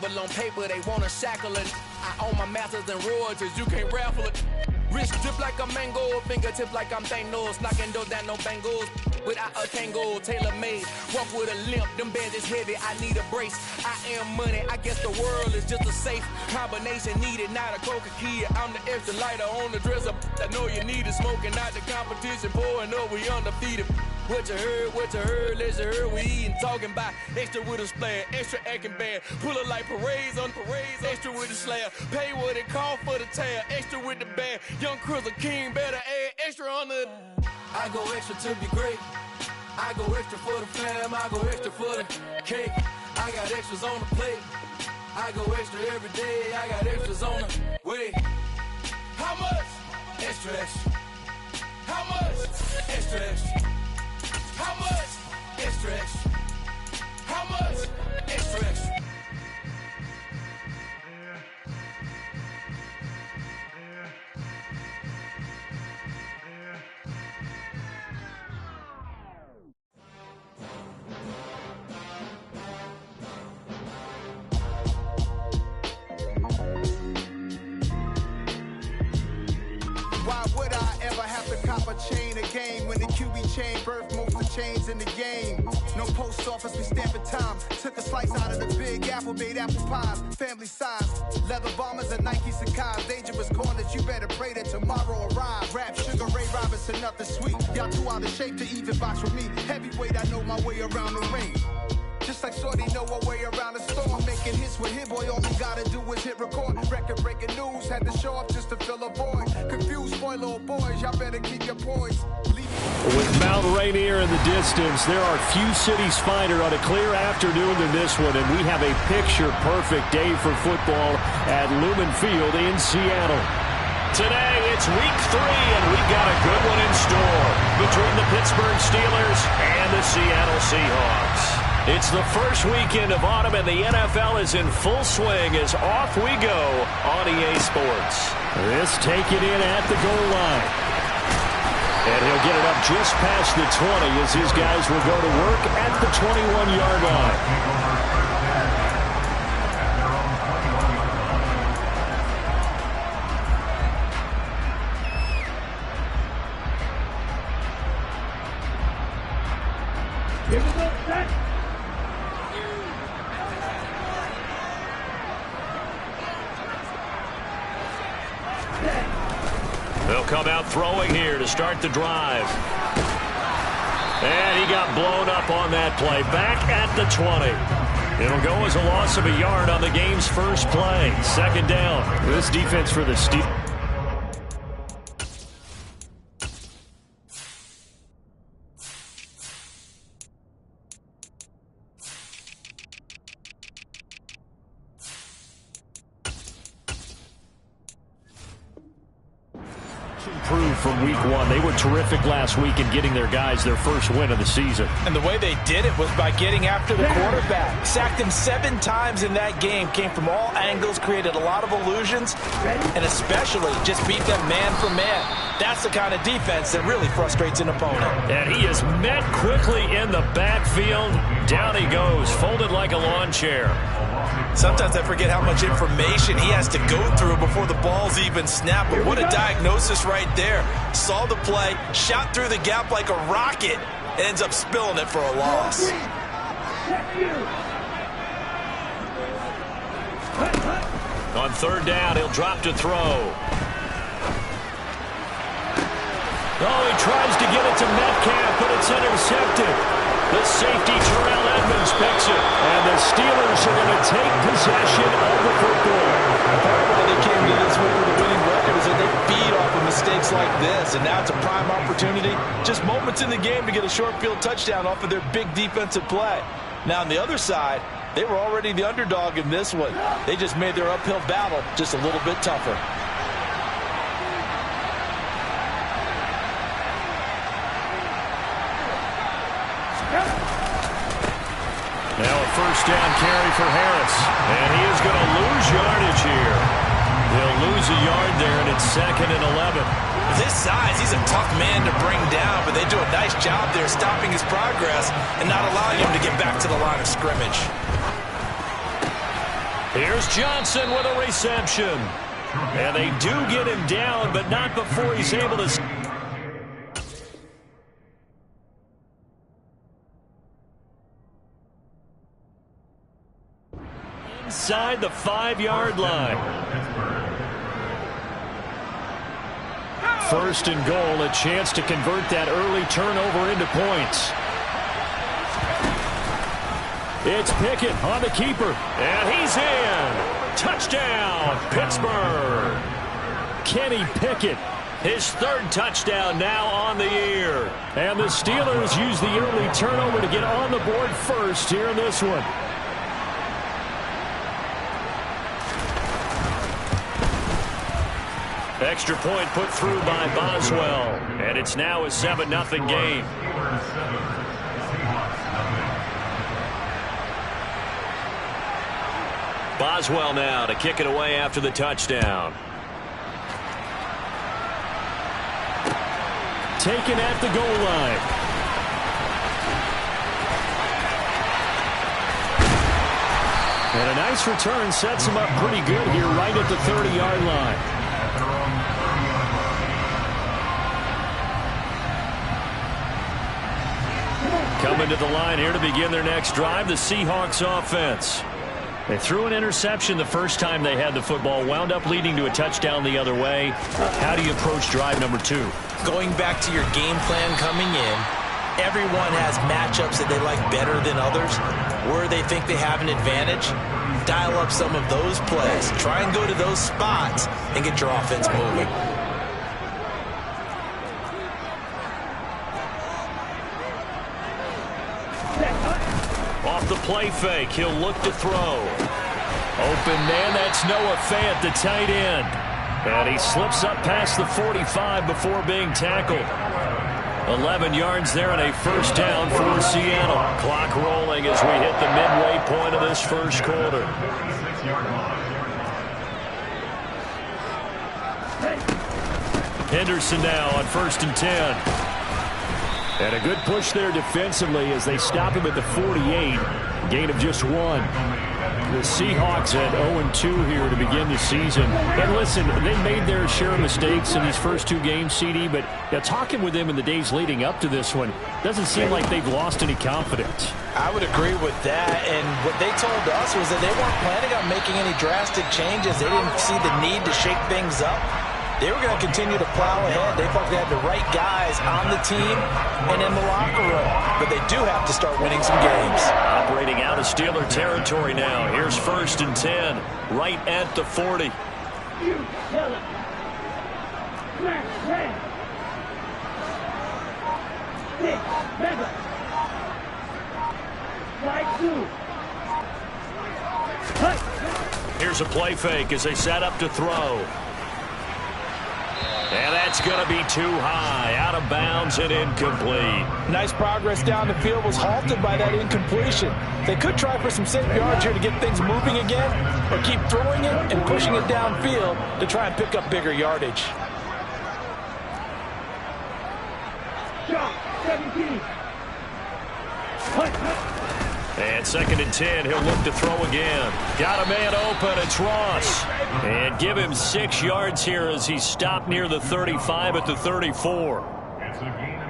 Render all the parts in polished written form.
Bible on paper, they wanna shackle it. I own my masters and royalties, you can't raffle it. Wrist drip like a mango, fingertip like I'm Thanos, knocking doors down no bangles. Without a tango, tailor-made, walk with a limp, them bands is heavy, I need a brace. I am money, I guess the world is just a safe combination needed, not a coca key. I'm the extra lighter on the dresser, I know you need it, smoking out the competition, pouring up, we undefeated. What you heard, let's heard, we eating, talking about extra with a splash, extra acting bad, pull it like parades on parades, extra with the slab, pay what it cost for the tab, extra with the band, young Crizzle King, better add extra on the. I go extra to be great, I go extra for the fam, I go extra for the cake, I got extras on the plate, I go extra every day, I got extras on the way. How much? Extra, extra. How much? Extra, extra. How much? Extra, extra. How much? Extra, extra. Why would I ever have to cop a chain a game when the QB chain birthed most of the chains in the game? No post office, we stamping time. Took a slice out of the big apple, made apple pies, family size. Leather bombers and Nike Sacai's, dangerous corners, you better pray that tomorrow arrives. Rap Sugar Ray Robinson, nothing sweet. Y'all too out of shape to even box with me. Heavyweight, I know my way around the ring. Just like Shorty know her way around the storm, making hits with Hit Boy, all he gotta do is hit record. Record breaking news, had to show up just to fill a void. Confused spoiler boys, y'all better keep your poise. With Mount Rainier in the distance, there are few cities finer on a clear afternoon than this one, and we have a picture-perfect day for football at Lumen Field in Seattle. Today, it's week 3, and we've got a good one in store between the Pittsburgh Steelers and the Seattle Seahawks. It's the first weekend of autumn, and the NFL is in full swing as off we go on EA Sports. This taken in at the goal line. And he'll get it up just past the 20 as his guys will go to work at the 21-yard line. They'll come out throwing here to start the drive. And he got blown up on that play. Back at the 20. It'll go as a loss of a yard on the game's first play. Second down. This defense for the Steelers. Improved from week 1. They were terrific last week in getting their guys their first win of the season. And the way they did it was by getting after the quarterback. Sacked him 7 times in that game. Came from all angles, created a lot of illusions, and especially just beat them man for man. That's the kind of defense that really frustrates an opponent. And he is met quickly in the backfield. Down he goes, folded like a lawn chair. Sometimes I forget how much information he has to go through before the ball's even snapped. But what a diagnosis right there. Saw the play, shot through the gap like a rocket, and ends up spilling it for a loss. On third down, he'll drop to throw. Oh, he tries to get it to Metcalf, but it's intercepted. The safety, Terrell Edmonds, picks it. And the Steelers are going to take possession of the football. Part of why they came to this week with a winning record is that they feed off of mistakes like this. And now it's a prime opportunity. Just moments in the game to get a short field touchdown off of their big defensive play. Now on the other side, they were already the underdog in this one. They just made their uphill battle just a little bit tougher. Now a first down carry for Harris. And he is going to lose yardage here. He'll lose a yard there, and it's 2nd and 11. With his size, he's a tough man to bring down, but they do a nice job there stopping his progress and not allowing him to get back to the line of scrimmage. Here's Johnson with a reception. And they do get him down, but not before he's able to... Inside the 5-yard line. First and goal, a chance to convert that early turnover into points. It's Pickett on the keeper, and he's in. Touchdown, Pittsburgh. Kenny Pickett, his third touchdown now on the year. And the Steelers use the early turnover to get on the board first here in this one. Extra point put through by Boswell, and it's now a 7-0 game. Boswell now to kick it away after the touchdown. Taken at the goal line. And a nice return sets him up pretty good here right at the 30-yard line. Coming to the line here to begin their next drive, the Seahawks offense. They threw an interception the first time they had the football, wound up leading to a touchdown the other way. How do you approach drive number 2? Going back to your game plan coming in, everyone has matchups that they like better than others. Where they think they have an advantage, dial up some of those plays. Try and go to those spots and get your offense moving. Off the play fake, he'll look to throw. Open man, that's Noah Fant, the tight end. And he slips up past the 45 before being tackled. 11 yards there and a first down for Seattle. Clock rolling as we hit the midway point of this first quarter. Henderson now on 1st and 10. And a good push there defensively as they stop him at the 48. Gain of just 1. The Seahawks at 0-2 here to begin the season. And listen, they made their share of mistakes in these first 2 games, CD, but talking with them in the days leading up to this one, doesn't seem like they've lost any confidence. I would agree with that, and what they told us was that they weren't planning on making any drastic changes. They didn't see the need to shake things up. They were going to continue to plow ahead. They felt they had the right guys on the team and in the locker room. But they do have to start winning some games. Operating out of Steeler territory now. Here's 1st and 10, right at the 40. Here's a play fake as they set up to throw. And that's going to be too high, out of bounds and incomplete. Nice progress down the field, was halted by that incompletion. They could try for some safe yards here to get things moving again, or keep throwing it and pushing it downfield to try and pick up bigger yardage. And 2nd and 10, he'll look to throw again. Got a man open, it's Ross. And give him 6 yards here as he's stopped near the 35 at the 34.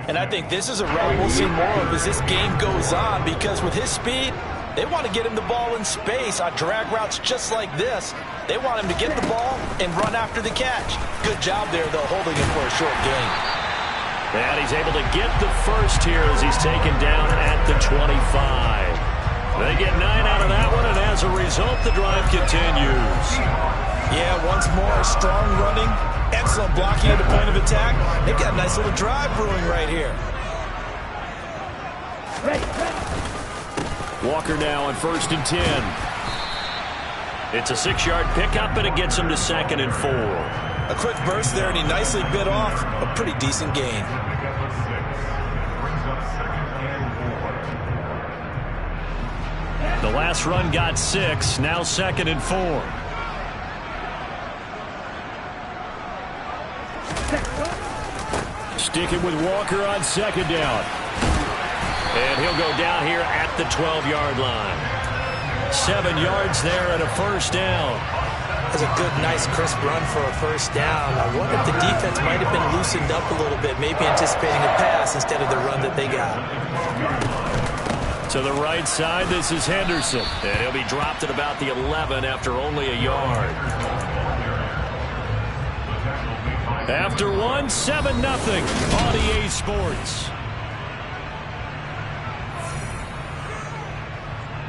And I think this is a route we'll see more of as this game goes on, because with his speed, they want to get him the ball in space on drag routes just like this. They want him to get the ball and run after the catch. Good job there, though, holding him for a short gain. And he's able to get the first here as he's taken down at the 25. They get 9 out of that one, and as a result, the drive continues. Yeah, once more, strong running, excellent blocking at the point of attack. They've got a nice little drive brewing right here. Walker now on 1st and 10. It's a 6-yard pickup, and it gets him to 2nd and 4. A quick burst there, and he nicely bit off a pretty decent gain. The last run got 6, now 2nd and 4. Sticking with Walker on 2nd down. And he'll go down here at the 12-yard line. 7 yards there and a first down. That's a good, nice, crisp run for a first down. I wonder if the defense might have been loosened up a little bit, maybe anticipating a pass instead of the run that they got. To the right side, this is Henderson. And he'll be dropped at about the 11 after only a yard. After 1, 7-0 on EA Sports.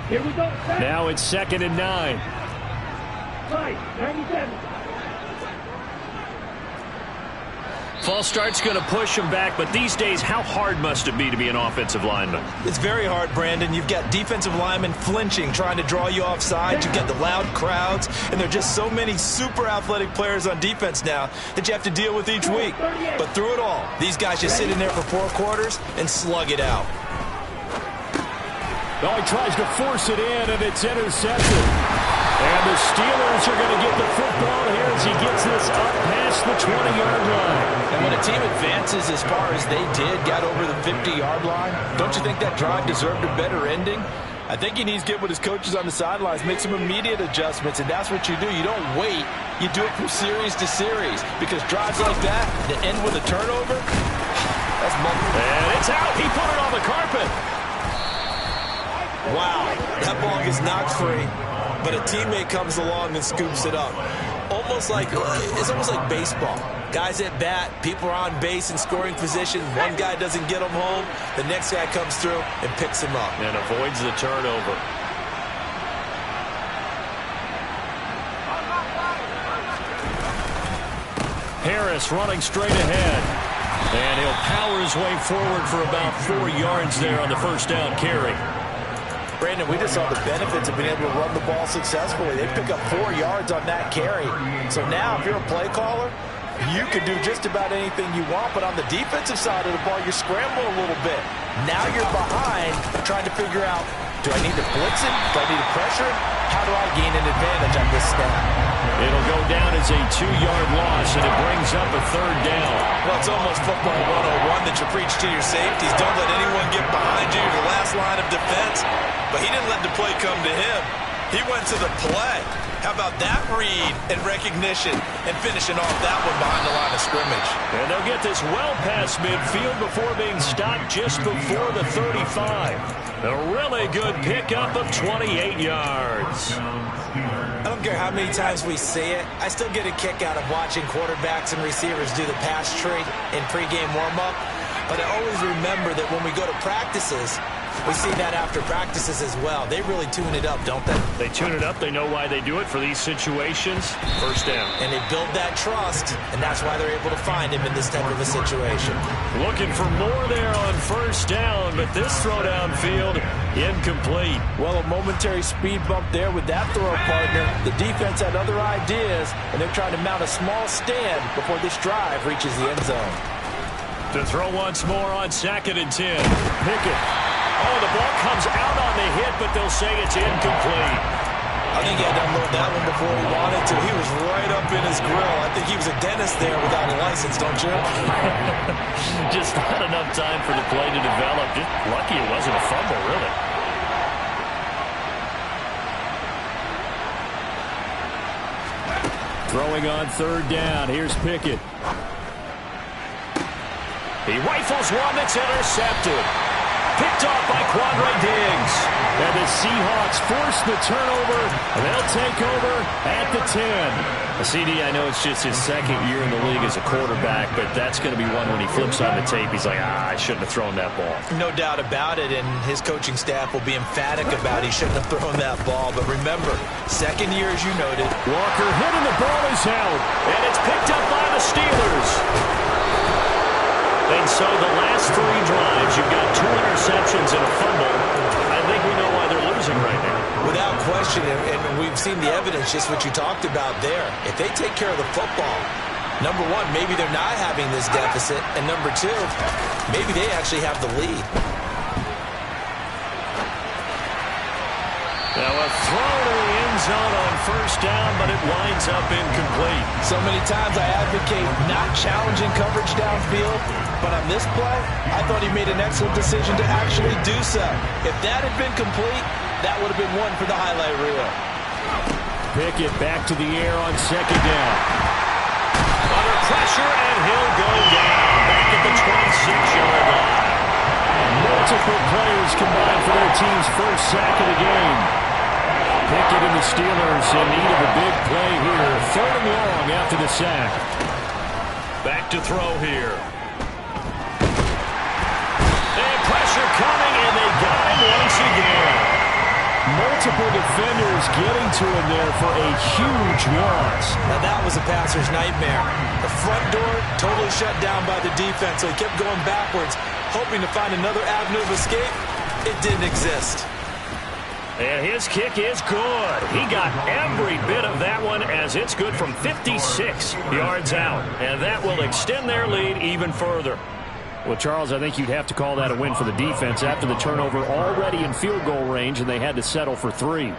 Here we go. Now it's 2nd and 9. 97. False start's going to push him back, but these days, how hard must it be to be an offensive lineman? It's very hard, Brandon. You've got defensive linemen flinching, trying to draw you offside. You've got the loud crowds, and there are just so many super athletic players on defense now that you have to deal with each week. But through it all, these guys just sit in there for 4 quarters and slug it out. Oh, he tries to force it in, and it's intercepted. And the Steelers are going to get the football here as he gets this up past the 20-yard line. And when a team advances as far as they did, got over the 50-yard line, don't you think that drive deserved a better ending? I think he needs to get with his coaches on the sidelines, make some immediate adjustments, and that's what you do. You don't wait. You do it from series to series, because drives like that that end with a turnover, that's multiple. And it's out. He put it on the carpet. Wow, that ball gets knocked free, but a teammate comes along and scoops it up. It's almost like baseball. Guys at bat, people are on base in scoring position. One guy doesn't get them home. The next guy comes through and picks him up. And avoids the turnover. Harris running straight ahead. And he'll power his way forward for about 4 yards there on the first down carry. Brandon, we just saw the benefits of being able to run the ball successfully. They pick up 4 yards on that carry. So now, if you're a play caller, you can do just about anything you want. But on the defensive side of the ball, you're scrambling a little bit. Now you're behind, trying to figure out, do I need to blitz him? Do I need to pressure him? How do I gain an advantage on this snap? It'll go down as a 2-yard loss, and it brings up a 3rd down. Well, it's almost football 101 that you preach to your safeties. Don't let anyone get behind you. You're the last line of defense. But he didn't let the play come to him. He went to the play. How about that read and recognition and finishing off that one behind the line of scrimmage? And they'll get this well past midfield before being stopped just before the 35. A really good pickup of 28 yards. I don't care how many times we see it. I still get a kick out of watching quarterbacks and receivers do the pass tree in pregame warm-up. But I always remember that when we go to practices, we see that after practices as well. They really tune it up, don't they? They tune it up. They know why they do it for these situations. First down. And they build that trust, and that's why they're able to find him in this type of a situation. Looking for more there on first down, but this throw downfield, incomplete. Well, a momentary speed bump there with that throw partner. The defense had other ideas, and they're trying to mount a small stand before this drive reaches the end zone. To throw once more on 2nd and 10. Pickett. Oh, the ball comes out on the hit, but they'll say it's incomplete. I think he had to unload that one before he wanted to. He was right up in his grill. I think he was a dentist there without a license, don't you? Just not enough time for the play to develop. Just lucky it wasn't a fumble, really. Throwing on 3rd down. Here's Pickett. He rifles one that's intercepted. Picked off by Quandre Diggs. And the Seahawks force the turnover. And they'll take over at the 10. CD, I know it's just his 2nd year in the league as a quarterback, but that's going to be one when he flips on the tape. He's like, I shouldn't have thrown that ball. No doubt about it, and his coaching staff will be emphatic about he shouldn't have thrown that ball. But remember, 2nd year, as you noted. Walker hit and the ball is held. And it's picked up by the Steelers. And so the last 3 drives, you've got 2 interceptions and a fumble. I think we know why they're losing right now. Without question, and we've seen the evidence, just what you talked about there. If they take care of the football, number one, maybe they're not having this deficit. And number 2, maybe they actually have the lead. Now a throw to the end zone on first down, but it winds up incomplete. So many times I advocate not challenging coverage downfield, but on this play, I thought he made an excellent decision to actually do so. If that had been complete, that would have been one for the highlight reel. Pickett back to the air on second down. Under pressure, and he'll go down back at the 26-yard line. Multiple players combined for their team's first sack of the game. Pickett and the Steelers in need of a big play here. 3rd and long after the sack. Back to throw here. And pressure coming, and they got him once again. Multiple defenders getting to him there for a huge loss. Now that was a passer's nightmare. The front door totally shut down by the defense, so he kept going backwards, hoping to find another avenue of escape. It didn't exist. And his kick is good. He got every bit of that one as it's good from 56 yards out. And that will extend their lead even further. Well, Charles, I think you'd have to call that a win for the defense after the turnover already in field goal range, and they had to settle for 3.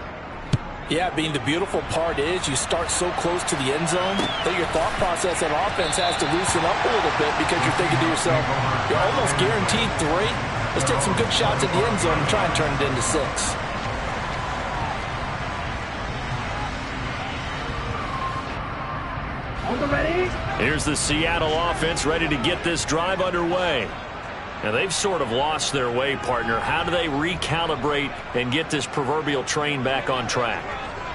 Yeah, Bean, the beautiful part is you start so close to the end zone that your thought process on offense has to loosen up a little bit because you're thinking to yourself, you're almost guaranteed 3. Let's take some good shots at the end zone and try and turn it into 6. Here's the Seattle offense ready to get this drive underway. Now, they've sort of lost their way, partner. How do they recalibrate and get this proverbial train back on track?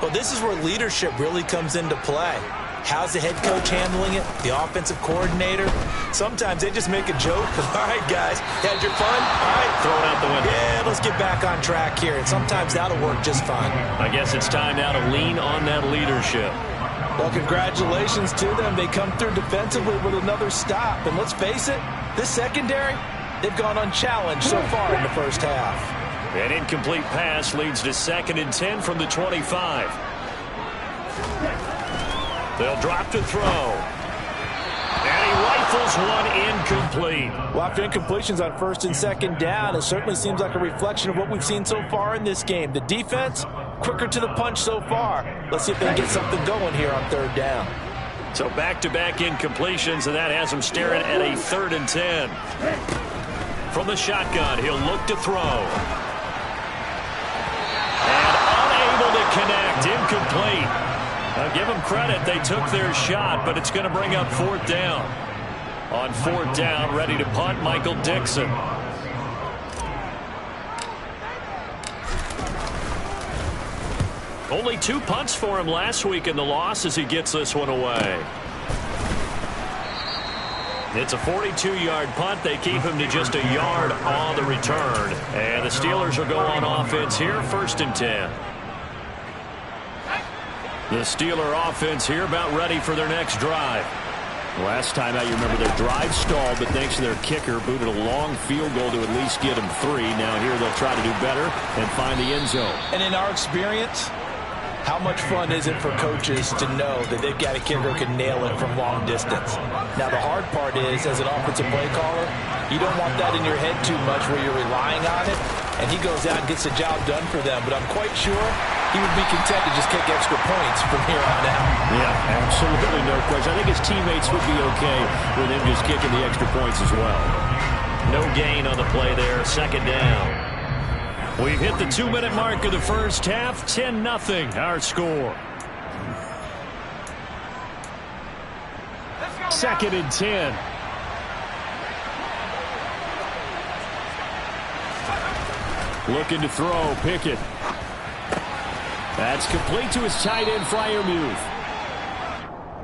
Well, this is where leadership really comes into play. How's the head coach handling it? The offensive coordinator? Sometimes they just make a joke. All right, guys, had your fun? All right. Throw it out the window. Yeah, let's get back on track here. And sometimes that'll work just fine. I guess it's time now to lean on that leadership. Well, congratulations to them. They come through defensively with another stop. And let's face it, this secondary, they've gone unchallenged so far in the first half. An incomplete pass leads to 2nd and 10 from the 25. They'll drop to throw. And he rifles one incomplete. Well, after incompletions on 1st and 2nd down, it certainly seems like a reflection of what we've seen so far in this game. The defense, quicker to the punch so far. Let's see if they can get something going here on 3rd down. So back-to-back incompletions, and that has him staring at a 3rd and 10. From the shotgun, he'll look to throw. And unable to connect, incomplete. I'll give them credit, they took their shot, but it's going to bring up 4th down. On 4th down, ready to punt, Michael Dixon. Only 2 punts for him last week in the loss as he gets this one away. It's a 42-yard punt. They keep him to just a yard on the return. And the Steelers will go on offense here, 1st and 10. The Steeler offense here about ready for their next drive. Last time out, you remember their drive stalled, but thanks to their kicker, booted a long field goal to at least get them 3. Now here they'll try to do better and find the end zone. And in our experience, how much fun is it for coaches to know that they've got a kicker who can nail it from long distance? Now, the hard part is, as an offensive play caller, you don't want that in your head too much where you're relying on it, and he goes out and gets the job done for them. But I'm quite sure he would be content to just kick extra points from here on out. Yeah, absolutely no question. I think his teammates would be okay with him just kicking the extra points as well. No gain on the play there, 2nd down. We've hit the 2-minute mark of the first half. 10-0 our score. 2nd and 10. Looking to throw, Pickett. That's complete to his tight end, Freiermuth.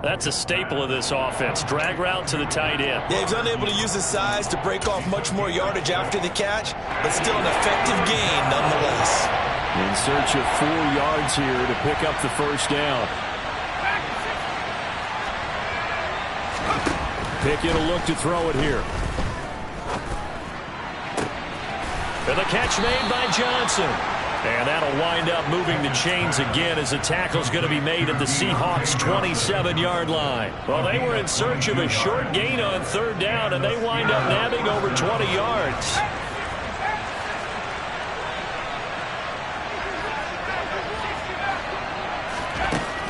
That's a staple of this offense. Drag route to the tight end. Yeah, he's unable to use his size to break off much more yardage after the catch, but still an effective gain nonetheless. In search of 4 yards here to pick up the 1st down. Pickett will look to throw it here. And the catch made by Johnson. And that'll wind up moving the chains again as the tackle's going to be made at the Seahawks' 27-yard line. Well, they were in search of a short gain on 3rd down, and they wind up nabbing over 20 yards.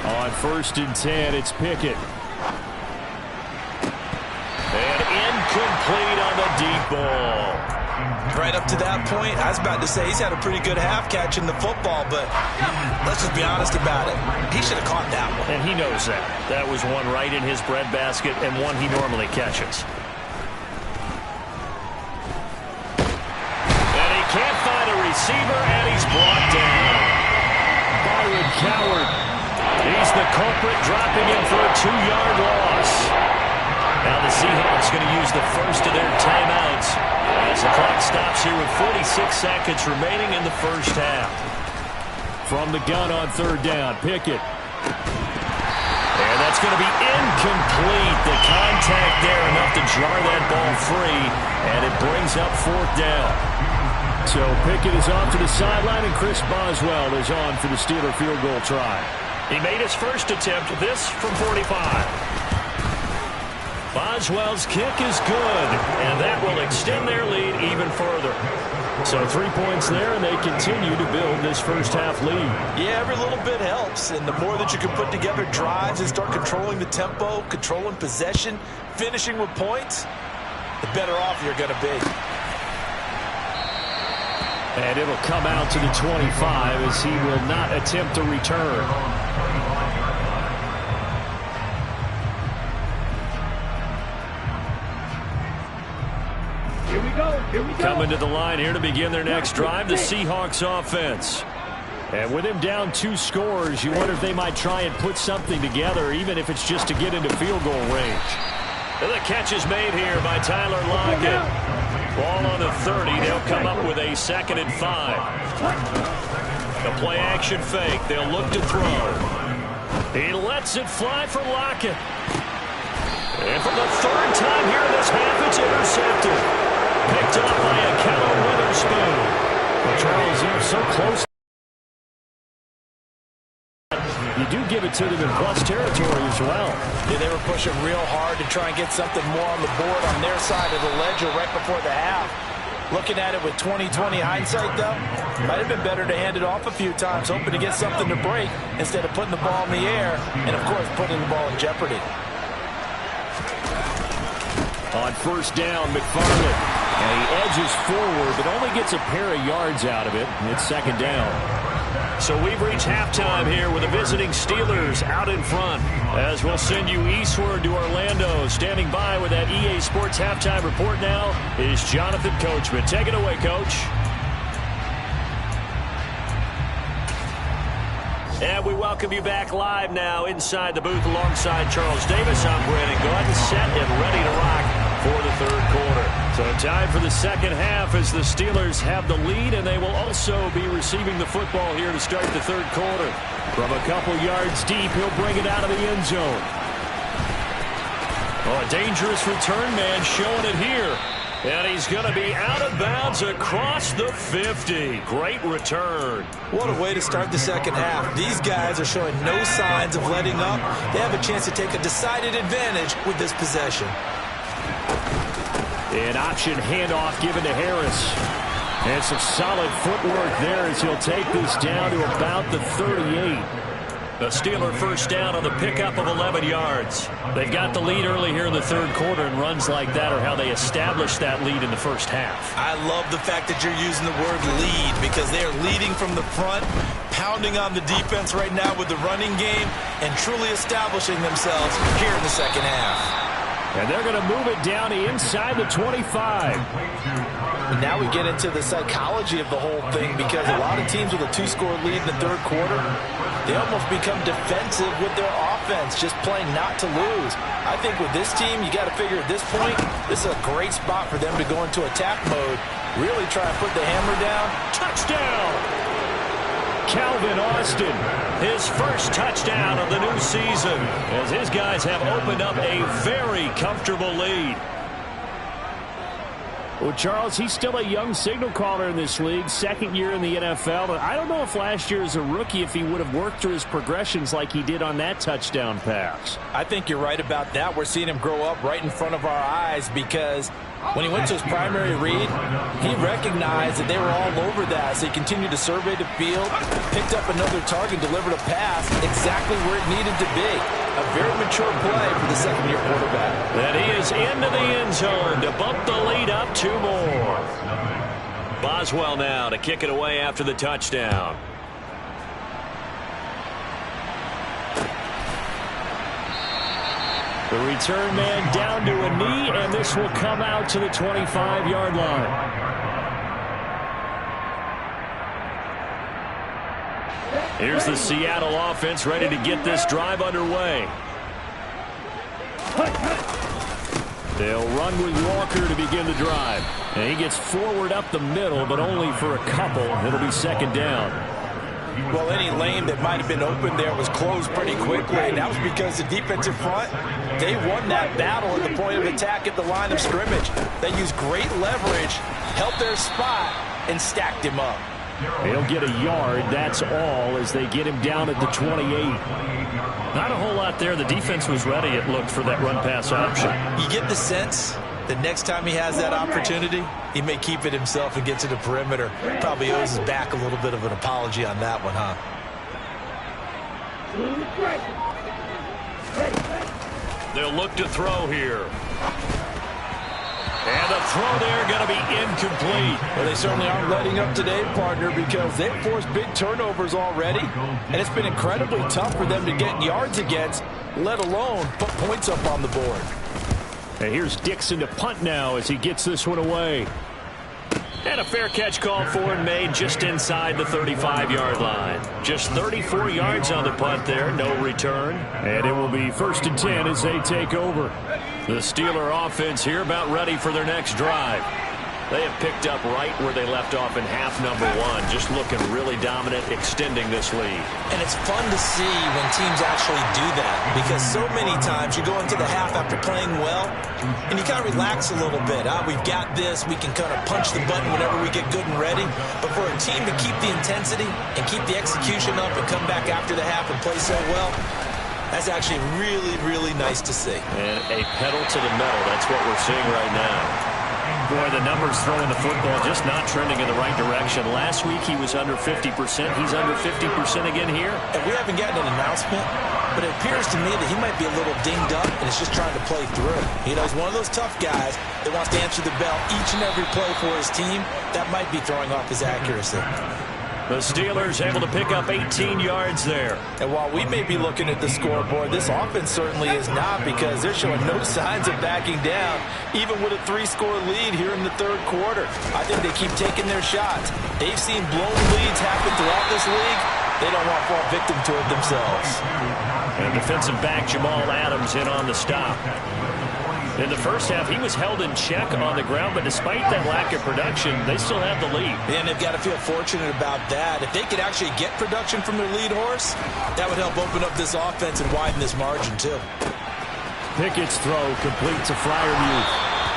On 1st and 10, it's Pickett. And incomplete on the deep ball. Right up to that point, I was about to say he's had a pretty good half catching the football, but let's just be honest about it. He should have caught that one. And he knows that. That was one right in his breadbasket and one he normally catches. And he can't find a receiver, and he's brought down. Byron Cowart. He's the culprit, dropping in for a 2-yard loss. Now the Seahawks going to use the first of their timeouts as the clock stops here with 46 seconds remaining in the first half. From the gun on third down, Pickett. And that's going to be incomplete. The contact there enough to jar that ball free, and it brings up fourth down. So Pickett is off to the sideline, and Chris Boswell is on for the Steeler field goal try. He made his first attempt, this from 45. Boswell's kick is good, and that will extend their lead even further. So 3 points there, and they continue to build this first half lead. Yeah, every little bit helps, and the more that you can put together drives and start controlling the tempo, controlling possession, finishing with points, the better off you're going to be. And it'll come out to the 25 as he will not attempt to return. Here we go. Coming to the line here to begin their next drive, the Seahawks offense. And with him down 2 scores, you wonder if they might try and put something together, even if it's just to get into field goal range. And the catch is made here by Tyler Lockett. Ball on the 30. They'll come up with a 2nd and 5. The play action fake. They'll look to throw. He lets it fly for Lockett. And for the 3rd time here in this half, it's intercepted. Picked up by a Akello Witherspoon. Well, Charles, you're so close. You do give it to them in plus territory as well. Yeah, they were pushing real hard to try and get something more on the board on their side of the ledger right before the half. Looking at it with 20/20 hindsight, though, might have been better to hand it off a few times, hoping to get something to break instead of putting the ball in the air and, of course, putting the ball in jeopardy. On first down, McFarland. And he edges forward, but only gets a pair of yards out of it. It's 2nd down. So we've reached halftime here with the visiting Steelers out in front. As we'll send you eastward to Orlando. Standing by with that EA Sports halftime report now is Jonathan Coachman. Take it away, Coach. And we welcome you back live now inside the booth alongside Charles Davis. I'm Brandon Gaudin, set and ready to rock for the 3rd quarter. So time for the 2nd half as the Steelers have the lead, and they will also be receiving the football here to start the 3rd quarter. From a couple yards deep, he'll bring it out of the end zone. Oh, a dangerous return man showing it here. And he's going to be out of bounds across the 50. Great return. What a way to start the 2nd half. These guys are showing no signs of letting up. They have a chance to take a decided advantage with this possession. An option handoff given to Harris. And some solid footwork there as he'll take this down to about the 38. The Steeler first down on the pickup of 11 yards. They've got the lead early here in the 3rd quarter, and runs like that are how they establish that lead in the first half. I love the fact that you're using the word lead because they are leading from the front, pounding on the defense right now with the running game, and truly establishing themselves here in the 2nd half. And they're going to move it down inside the 25. And now we get into the psychology of the whole thing because a lot of teams with a 2-score lead in the 3rd quarter, they almost become defensive with their offense, just playing not to lose. I think with this team, you got to figure at this point, this is a great spot for them to go into attack mode, really try and put the hammer down. Touchdown! Calvin Austin, his first touchdown of the new season, as his guys have opened up a very comfortable lead. Well, Charles, he's still a young signal caller in this league, 2nd year in the NFL. But I don't know if last year as a rookie, if he would have worked through his progressions like he did on that touchdown pass. I think you're right about that. We're seeing him grow up right in front of our eyes because when he went to his primary read, he recognized that they were all over that. So he continued to survey the field, picked up another target, delivered a pass exactly where it needed to be. A very mature play for the second-year quarterback. And he is into the end zone to bump the lead up 2 more. Boswell now to kick it away after the touchdown. The return man down to a knee, and this will come out to the 25-yard line. Here's the Seattle offense ready to get this drive underway. They'll run with Walker to begin the drive. And he gets forward up the middle, but only for a couple. It'll be second down. Well, any lane that might have been open there was closed pretty quickly, and that was because the defensive front, they won that battle at the point of attack at the line of scrimmage. They used great leverage, held their spot, and stacked him up. He'll get a yard, that's all, as they get him down at the 28. Not a whole lot there. The defense was ready, it looked, for that run-pass option. You get the sense that next time he has that opportunity, he may keep it himself and get to the perimeter. Probably owes his back a little bit of an apology on that one, huh? They'll look to throw here. And the throw there going to be incomplete. Well, they certainly aren't letting up today, partner, because they've forced big turnovers already, and it's been incredibly tough for them to get yards against, let alone put points up on the board. And here's Dixon to punt now as he gets this one away. And a fair catch called for and made just inside the 35-yard line. Just 34 yards on the punt there, no return. And it will be 1st and 10 as they take over. The Steeler offense here about ready for their next drive. They have picked up right where they left off in half number 1, just looking really dominant, extending this lead. And it's fun to see when teams actually do that, because so many times you go into the half after playing well, and you kind of relax a little bit. We've got this. We can kind of punch the button whenever we get good and ready. But for a team to keep the intensity and keep the execution up and come back after the half and play so well, that's actually really, really nice to see. And a pedal to the metal. That's what we're seeing right now. Boy, the numbers throwing the football just not trending in the right direction. Last week he was under 50%. He's under 50% again here. And we haven't gotten an announcement, but it appears to me that he might be a little dinged up and is just trying to play through. You know, he's one of those tough guys that wants to answer the bell each and every play for his team. That might be throwing off his accuracy. The Steelers able to pick up 18 yards there. And while we may be looking at the scoreboard, this offense certainly is not, because they're showing no signs of backing down, even with a 3-score lead here in the third quarter. I think they keep taking their shots. They've seen blown leads happen throughout this league. They don't want to fall victim to it themselves. And defensive back Jamal Adams in on the stop. In the first half, he was held in check on the ground, but despite that lack of production, they still have the lead. And they've got to feel fortunate about that. If they could actually get production from their lead horse, that would help open up this offense and widen this margin, too. Pickett's throw complete to Freiermuth.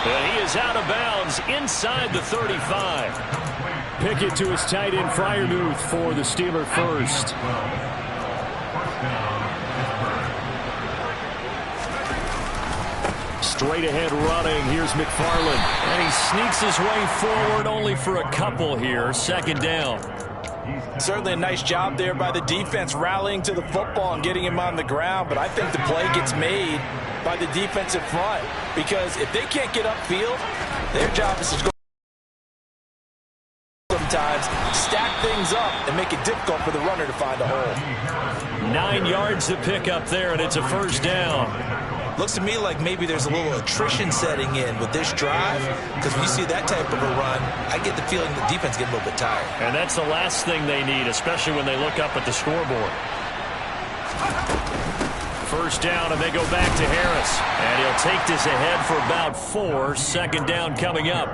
And he is out of bounds inside the 35. Pickett to his tight end, Freiermuth, for the Steeler first. Straight ahead running. Here's McFarland. And he sneaks his way forward only for a couple here. Second down. Certainly a nice job there by the defense rallying to the football and getting him on the ground. But I think the play gets made by the defensive front, because if they can't get upfield, their job is to go sometimes stack things up and make it difficult for the runner to find a hole. 9 yards to pick up there, and it's a first down. Looks to me like maybe there's a little attrition setting in with this drive, because when you see that type of a run, I get the feeling the defense gets a little bit tired. And that's the last thing they need, especially when they look up at the scoreboard. First down, and they go back to Harris. And he'll take this ahead for about 4. Second down coming up.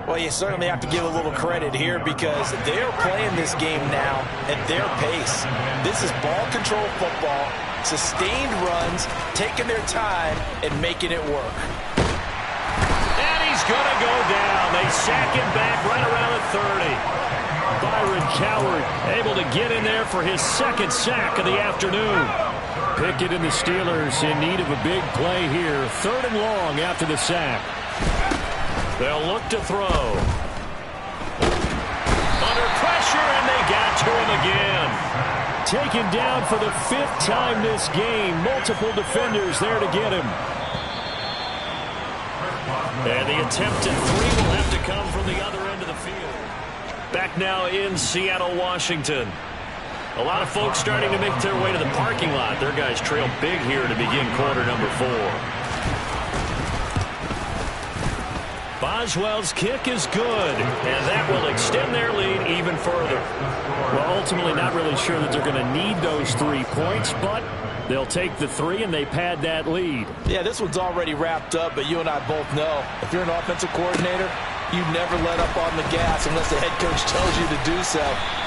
Well, you certainly have to give a little credit here, because they're playing this game now at their pace. This is ball control football, sustained runs, taking their time and making it work. And he's going to go down. They sack him back right around the 30. Byron Coward able to get in there for his second sack of the afternoon. Pickett and the Steelers in need of a big play here. Third and long after the sack. They'll look to throw. Under pressure, and they got to him again. taken down for the 5th time this game. Multiple defenders there to get him. And the attempted three will have to come from the other end of the field. Back now in Seattle, Washington. A lot of folks starting to make their way to the parking lot. Their guys trail big here to begin quarter number 4. Boswell's kick is good, and that will extend their lead even further. Well, ultimately not really sure that they're going to need those 3 points, but they'll take the 3 and they pad that lead. Yeah, this one's already wrapped up, but you and I both know if you're an offensive coordinator, you never let up on the gas unless the head coach tells you to do so.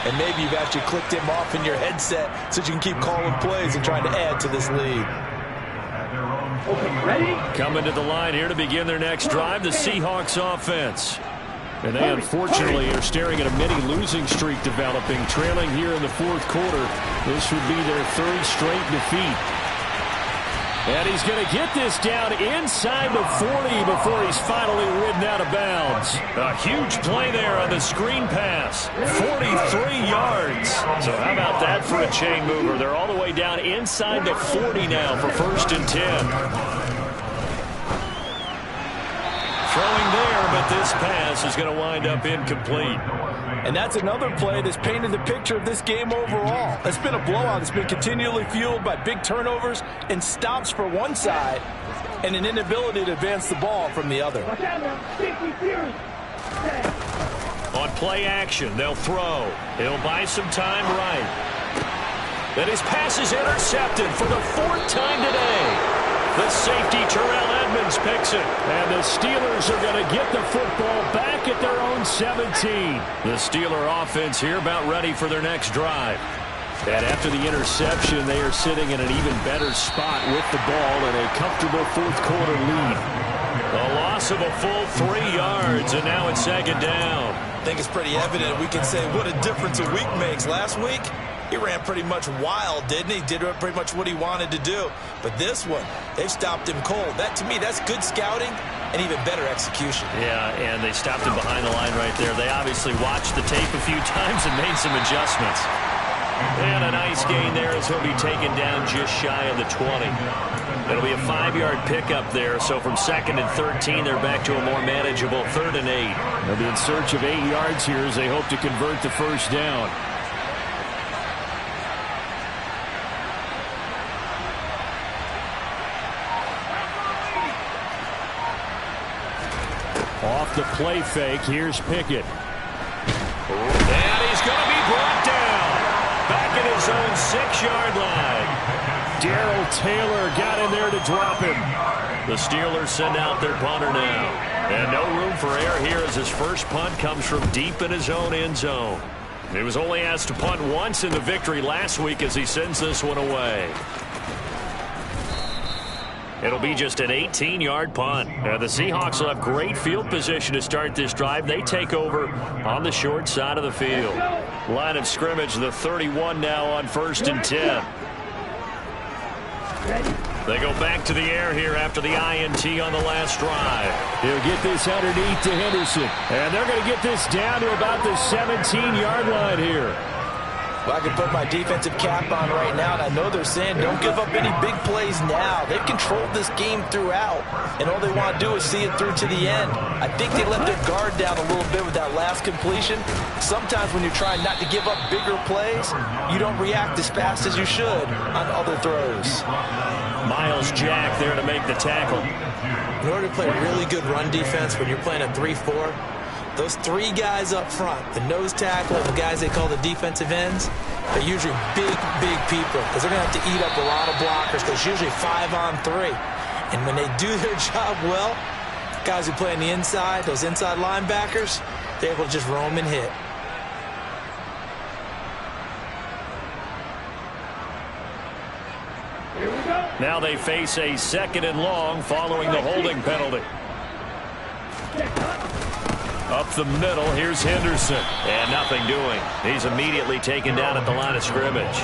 And maybe you've actually clicked him off in your headset so you can keep calling plays and trying to add to this lead. Coming to the line here to begin their next drive, the Seahawks offense. And they unfortunately are staring at a mini losing streak developing, trailing here in the 4th quarter. This would be their 3rd straight defeat. And he's going to get this down inside the 40 before he's finally ridden out of bounds. A huge play there on the screen pass. 43 yards. So how about that for a chain mover? They're all the way down inside the 40 now for 1st and 10. Throwing there, but this pass is going to wind up incomplete. And that's another play that's painted the picture of this game overall. It's been a blowout. It's been continually fueled by big turnovers and stops for one side and an inability to advance the ball from the other. On play action, they'll throw. He'll buy some time right. Then his pass is intercepted for the 4th time today. The safety, Terrell Edmonds, picks it. And the Steelers are going to get the football back at their own 17. The Steeler offense here about ready for their next drive. And after the interception, they are sitting in an even better spot with the ball and a comfortable 4th quarter lead. A loss of a full 3 yards, and now it's 2nd down. I think it's pretty evident we can say what a difference a week makes. Last week, he ran pretty much wild, didn't he? Did pretty much what he wanted to do. But this one, they've stopped him cold. That, to me, that's good scouting and even better execution. Yeah, and they stopped him behind the line right there. They obviously watched the tape a few times and made some adjustments. And a nice gain there as he'll be taken down just shy of the 20. It'll be a 5-yard pickup there. So from 2nd and 13, they're back to a more manageable 3rd and 8. They'll be in search of 8 yards here as they hope to convert the 1st down. Off the play fake, here's Pickett. And he's going to be brought down. Back at his own 6-yard line. Darrell Taylor got in there to drop him. The Steelers send out their punter now. And no room for error here as his first punt comes from deep in his own end zone. He was only asked to punt once in the victory last week as he sends this one away. It'll be just an 18-yard punt. The Seahawks will have great field position to start this drive. They take over on the short side of the field. Line of scrimmage, the 31 now on 1st and 10. They go back to the air here after the INT on the last drive. He'll get this underneath to Henderson. And they're going to get this down to about the 17-yard line here. Well, I can put my defensive cap on right now, and I know they're saying don't give up any big plays now. They've controlled this game throughout, and all they want to do is see it through to the end. I think they let their guard down a little bit with that last completion. Sometimes when you're trying not to give up bigger plays, you don't react as fast as you should on other throws. Myles Jack there to make the tackle. In order to play really good run defense when you're playing a 3-4, those 3 guys up front, the nose tackle and the guys they call the defensive ends, they're usually big people because they're going to have to eat up a lot of blockers because it's usually 5-on-3. And when they do their job well, guys who play on the inside, those inside linebackers, they're able to just roam and hit. Now they face a 2nd and long following the holding penalty. Up the middle, here's Henderson. And nothing doing. He's immediately taken down at the line of scrimmage.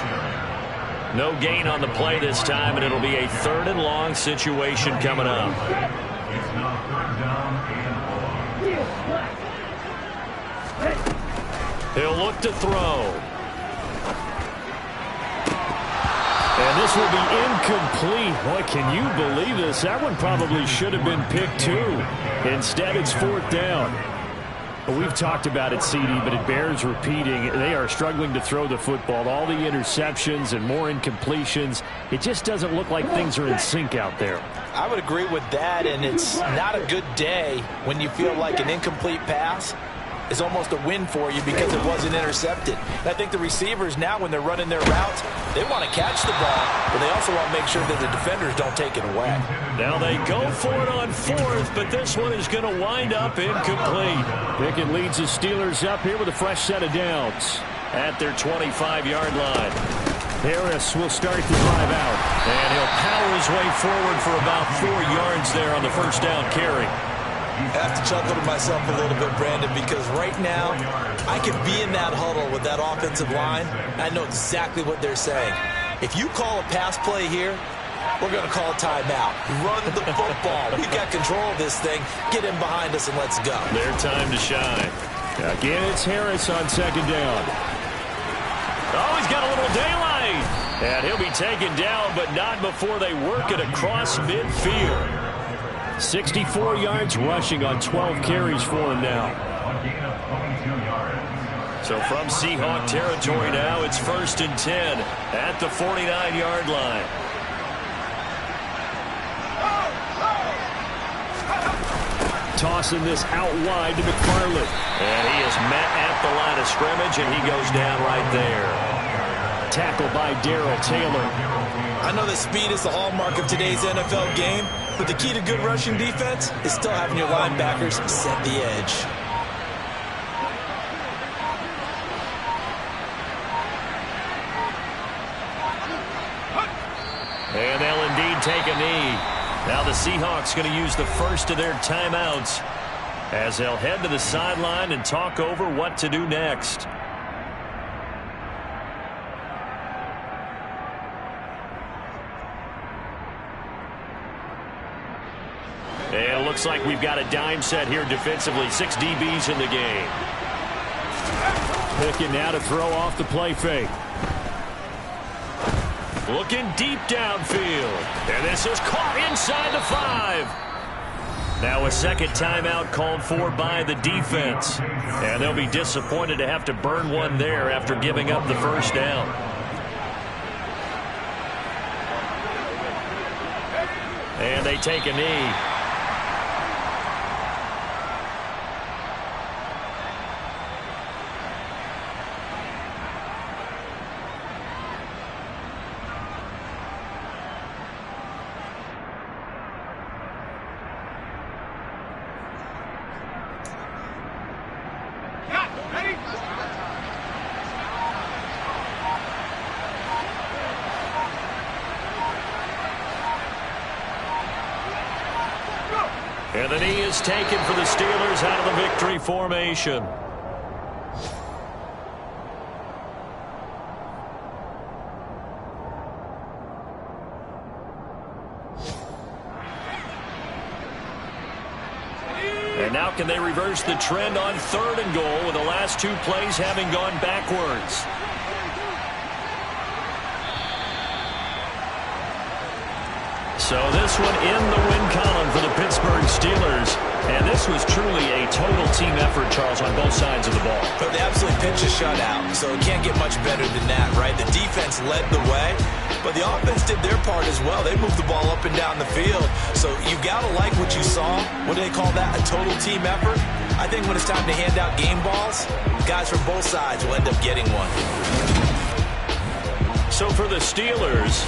No gain on the play this time, and it'll be a 3rd and long situation coming up. He'll look to throw. And this will be incomplete. Boy, can you believe this? That one probably should have been picked too. Instead, it's 4th down. Well, we've talked about it, CD, but it bears repeating. They are struggling to throw the football. All the interceptions and more incompletions. It just doesn't look like things are in sync out there. I would agree with that, and it's not a good day when you feel like an incomplete pass is almost a win for you because it wasn't intercepted. And I think the receivers now, when they're running their routes, they want to catch the ball, but they also want to make sure that the defenders don't take it away. Now they go for it on 4th, but this one is going to wind up incomplete. Pickett leads the Steelers up here with a fresh set of downs at their 25-yard line. Harris will start the drive out, and he'll power his way forward for about 4 yards there on the first down carry. I have to chuckle to myself a little bit, Brandon, because right now I could be in that huddle with that offensive line. I know exactly what they're saying. If you call a pass play here, we're going to call a timeout. Run the football. We've got control of this thing. Get in behind us and let's go. Their time to shine. Again, it's Harris on 2nd down. Oh, he's got a little daylight. And he'll be taken down, but not before they work it across midfield. 64 yards rushing on 12 carries for him now. So from Seahawk territory now, it's 1st and 10 at the 49-yard line. Tossing this out wide to McFarland. And he is met at the line of scrimmage, and he goes down right there. Tackled by Darrell Taylor. I know that speed is the hallmark of today's NFL game, but the key to good rushing defense is still having your linebackers set the edge. And they'll indeed take a knee. Now the Seahawks going to use the first of their timeouts as they'll head to the sideline and talk over what to do next. And it looks like we've got a dime set here defensively. 6 DBs in the game. Pickett now to throw off the play fake. Looking deep downfield. And this is caught inside the 5. Now a second timeout called for by the defense. And they'll be disappointed to have to burn one there after giving up the first down. And they take a knee. And the knee is taken for the Steelers out of the victory formation. And now can they reverse the trend on 3rd and goal with the last 2 plays having gone backwards? So this one in the win column for the Pittsburgh Steelers. And this was truly a total team effort, Charles, on both sides of the ball. But they absolutely pitched a shutout, so it can't get much better than that, right? The defense led the way, but the offense did their part as well. They moved the ball up and down the field. So you got to like what you saw. What do they call that? A total team effort? I think when it's time to hand out game balls, guys from both sides will end up getting one. So for the Steelers,